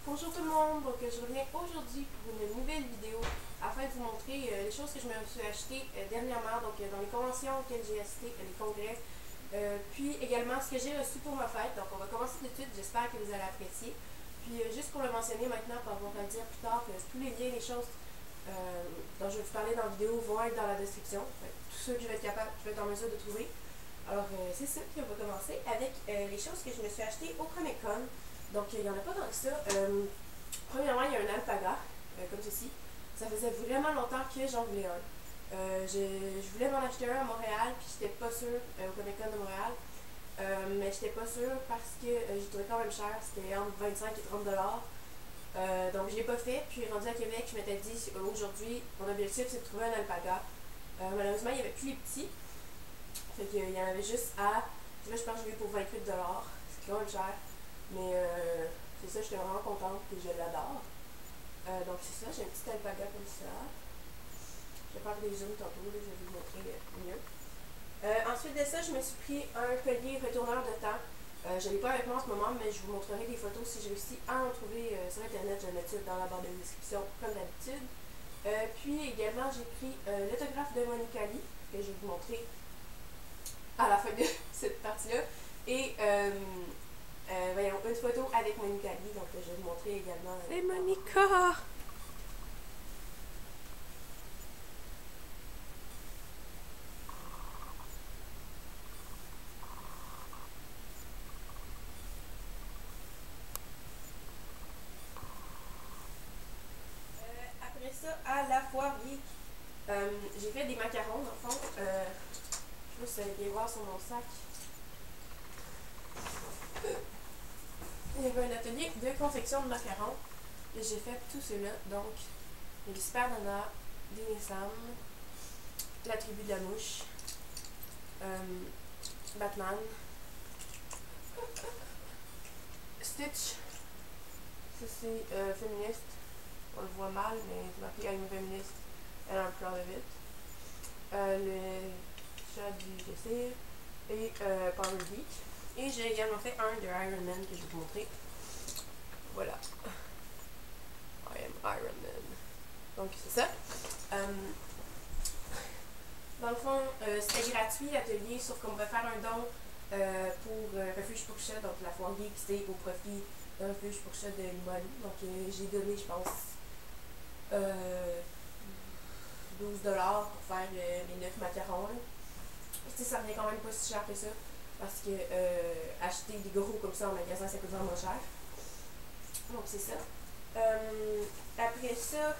Bonjour tout le monde, donc je reviens aujourd'hui pour une nouvelle vidéo afin de vous montrer les choses que je me suis achetées dernièrement, donc dans les conventions auxquelles j'ai assisté, les congrès, puis également ce que j'ai reçu pour ma fête. Donc on va commencer tout de suite, j'espère que vous allez apprécier. Puis juste pour le mentionner maintenant, pour avoir à dire plus tard, que tous les liens, les choses dont je vais vous parler dans la vidéo vont être dans la description. Tous ceux que je vais être en mesure de trouver. Alors c'est ça, puis on va commencer avec les choses que je me suis achetées au Comic Con. Donc, il n'y en a pas tant que ça. Premièrement, il y a un alpaga, comme ceci. Ça faisait vraiment longtemps que j'en voulais un. Je voulais m'en acheter un à Montréal, puis j'étais pas sûre, au Comic Con de Montréal. Mais j'étais pas sûre parce que j'ai trouvé quand même cher. C'était entre 25 et 30 $. Donc, je l'ai pas fait. Puis, rendu à Québec, je m'étais dit, aujourd'hui, mon objectif, c'est de trouver un alpaga. Malheureusement, il n'y avait plus les petits. Fait qu'il y en avait juste à. Là, je pense que je l'ai eu pour 28 $. C'est quand même cher. Mais c'est ça, j'étais vraiment contente et je l'adore. Donc c'est ça, j'ai un petit alpaga comme ça. Je vais faire des zooms tantôt, là, je vais vous montrer mieux. Ensuite de ça, je me suis pris un collier retourneur de temps. Je ne l'ai pas avec moi en ce moment, mais je vous montrerai des photos si j'ai réussi à en trouver sur internet. Je vais mettre ça dans la barre de description comme d'habitude. Puis également, j'ai pris l'autographe de Monica Lee, que je vais vous montrer à la fin de cette partie-là. Et voyons, une photo avec Monica Lee, donc je vais vous montrer également. C'est Monica! Après ça, à la foire geek, j'ai fait des macarons, dans le fond. Je sais pas si vous allez bien voir sur mon sac. Il y avait un atelier de confection de macarons. Et j'ai fait tout cela. Donc, il y a les Super Nana, des Sam, la tribu de la mouche, Batman, Stitch. Ça c'est féministe. On le voit mal, mais c'est marqué I'm feminist and I'm proud of it. Le chat du désir et Power Geek. Et j'ai également fait un de Iron Man que je vais vous montrer. Voilà. I am Iron Man. Donc c'est ça. Dans le fond, c'était gratuit l'atelier, sauf qu'on va faire un don pour Refuge pour chat. Donc la foire geek, c'était au profit de Refuge pour chat de Limoilou. Donc j'ai donné, je pense, 12 $ pour faire les 9 macarons. Ça revient quand même pas si cher que ça. Parce que acheter des gros comme ça en magasin, ça coûte vraiment cher. Donc c'est ça. Après ça,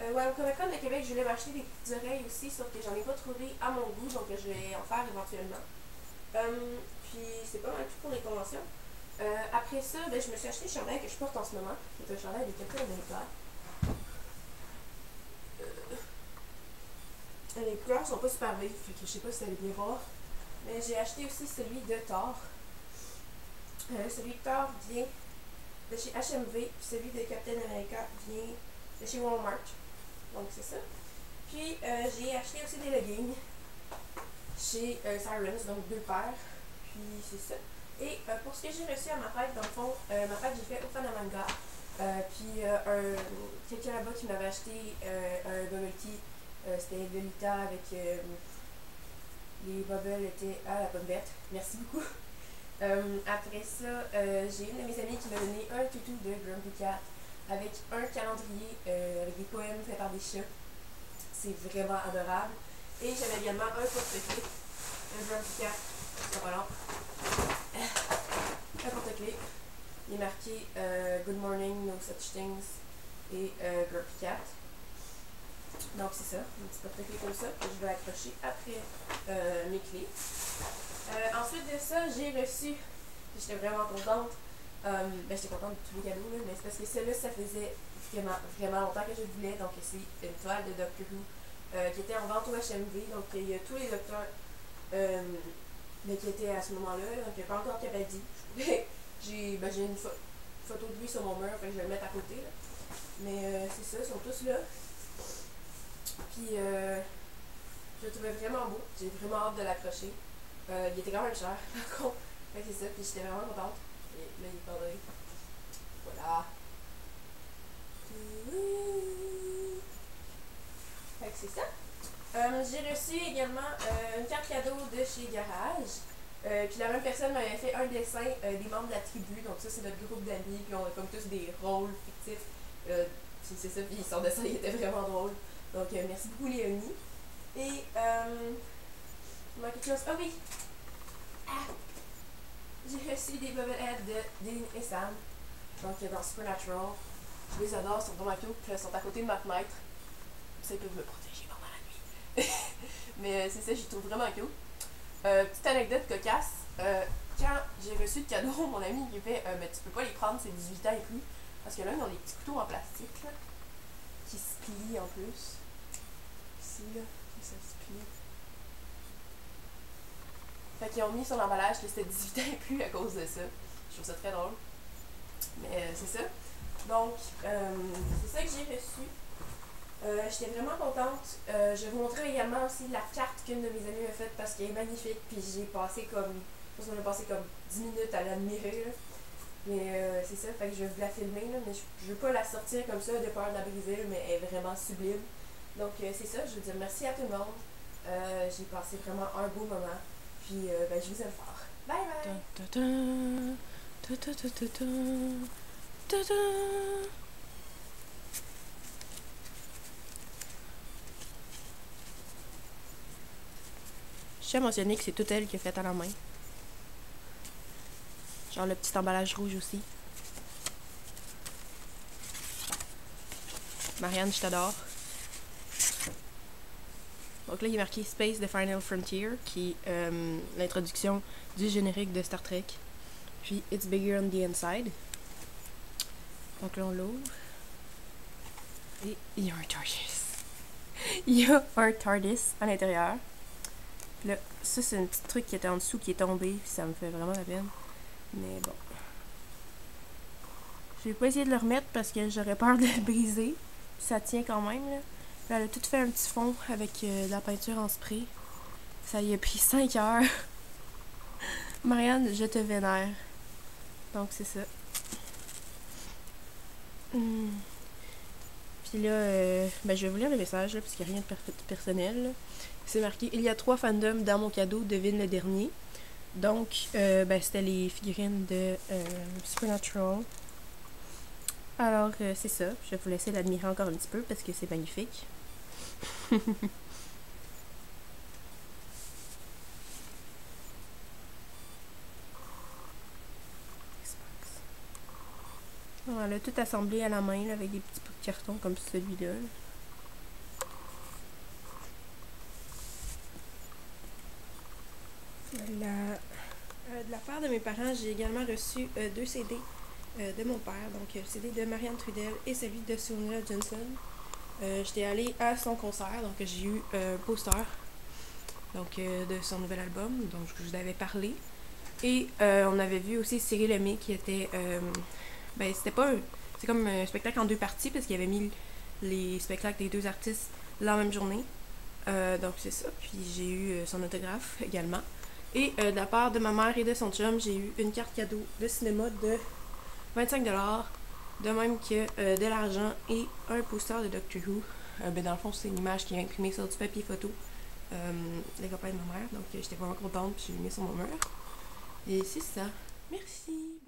ouais, au Comic Con de Québec, je voulais m'acheter des petites oreilles aussi, sauf que j'en ai pas trouvé à mon goût, donc je vais en faire éventuellement. Puis c'est pas mal tout pour les conventions. Après ça, ben, je me suis acheté le chandail que je porte en ce moment, qui est un chandail de Captain America. Les couleurs sont pas super vives, fait que je sais pas si vous allez bien voir. Mais j'ai acheté aussi celui de Thor. Celui de Thor vient de chez HMV, puis celui de Captain America vient de chez Walmart. Donc c'est ça. Puis j'ai acheté aussi des leggings chez Sirens, donc 2 paires. Puis c'est ça. Et pour ce que j'ai reçu à ma fête, dans le fond, ma fête j'ai fait au Fanamanga. Puis quelqu'un là-bas qui m'avait acheté un bubble tea. C'était Lolita avec les bubbles étaient à la pomme verte. Merci beaucoup. Après ça, j'ai une de mes amies qui m'a donné un toutou de Grumpy Cat avec un calendrier avec des poèmes faits par des chats. C'est vraiment adorable. Et j'avais également un porte-clés, un Grumpy Cat. Voilà. Un porte-clés. Il est marqué Good morning, no such things et Grumpy Cat. Donc c'est ça, un petit porte-clés comme ça que je vais accrocher après mes clés. Ensuite de ça, j'ai reçu, j'étais vraiment contente, j'étais contente de tous les cadeaux, là, mais c'est parce que celle-là, ça faisait vraiment longtemps que je voulais, donc c'est une toile de Doctor Who qui était en vente au HMV, donc il y a tous les docteurs qui étaient à ce moment-là, donc il n'y a pas encore Capaldi. J'ai une photo de lui sur mon mur, fait que je vais le mettre à côté, là. Mais c'est ça, ils sont tous là. Puis je le trouvais vraiment beau, j'ai vraiment hâte de l'accrocher. Il était quand même cher, par contre. Fait que c'est ça, puis j'étais vraiment contente. Et là, il est pardonné. Voilà. j'ai reçu également une carte cadeau de chez Garage. Puis la même personne m'avait fait un dessin des membres de la tribu. Donc ça, c'est notre groupe d'amis. Puis on a comme tous des rôles fictifs. C'est ça, puis son dessin il était vraiment drôle. Donc merci beaucoup Léonie. Et il manque quelque chose. Ah oui! Ah! J'ai reçu des bobbleheads de Dean et Sam. Donc dans Supernatural. Je les adore, ils sont vraiment cute. Puis ils sont à côté de ma fenêtre. Ça, ils peuvent me protéger pendant la nuit. Mais c'est ça, je les trouve vraiment cute. Petite anecdote cocasse. Quand j'ai reçu le cadeau, mon ami il fait mais tu peux pas les prendre, c'est 18 ans et plus. Parce que là, ils ont des petits couteaux en plastique là, qui se plient en plus. Ici, là, ça se plie. Fait qu'ils ont mis sur l'emballage que c'était 18 ans et plus à cause de ça. Je trouve ça très drôle. Mais c'est ça. Donc, c'est ça que j'ai reçu. J'étais vraiment contente. Je vais vous montrer également aussi la carte qu'une de mes amies m'a faite parce qu'elle est magnifique. Puis j'ai passé comme. Je pense qu'on a passé comme 10 minutes à l'admirer. Là. Mais c'est ça, fait que je vais vous la filmer. Là, mais je veux pas la sortir comme ça de peur de la briser, là, mais elle est vraiment sublime. Donc c'est ça, je veux dire merci à tout le monde. J'ai passé vraiment un beau moment. Puis ben, je vous aime fort. Bye bye! Je tiens à mentionner que c'est toute elle qui est faite à la main. Genre le petit emballage rouge aussi. Marianne, je t'adore. Donc là, il est marqué Space The Final Frontier, qui est l'introduction du générique de Star Trek. Puis It's Bigger on the Inside. Donc là, on l'ouvre. Et il y a un TARDIS. Il y a un TARDIS à l'intérieur. Là, ça, c'est un petit truc qui était en dessous qui est tombé. Puis ça me fait vraiment la peine. Mais bon. Je vais pas essayer de le remettre parce que j'aurais peur de le briser. Puis ça tient quand même, là. Là, elle a tout fait un petit fond avec de la peinture en spray. Ça y a pris 5 heures. Marianne, je te vénère. Donc, c'est ça. Puis là, ben, je vais vous lire le message, là, parce qu'il n'y a rien de personnel. C'est marqué « Il y a 3 fandoms dans mon cadeau, devine le dernier. » Donc, ben, c'était les figurines de Supernatural. Alors, c'est ça. Je vais vous laisser l'admirer encore un petit peu, parce que c'est magnifique. Voilà, tout assemblé à la main, là, avec des petits bouts de carton comme celui-là. De la part de mes parents, j'ai également reçu 2 CD de mon père. Donc, le CD de Marianne Trudel et celui de Sonia Johnson. J'étais allée à son concert, donc j'ai eu un poster donc, de son nouvel album, donc je vous avais parlé. Et on avait vu aussi Cyril Aimé qui était... ben, c'était pas un... C'est comme un spectacle en 2 parties parce qu'il avait mis les spectacles des 2 artistes la même journée. Donc c'est ça. Puis j'ai eu son autographe également. Et de la part de ma mère et de son chum, j'ai eu une carte cadeau de cinéma de 25$. De même que de l'argent et un poster de Doctor Who. Ben dans le fond, c'est une image qui est imprimée sur du papier photo. Les copains de ma mère. Donc j'étais vraiment contente. Puis j'ai mis sur mon mur. Et c'est ça. Merci.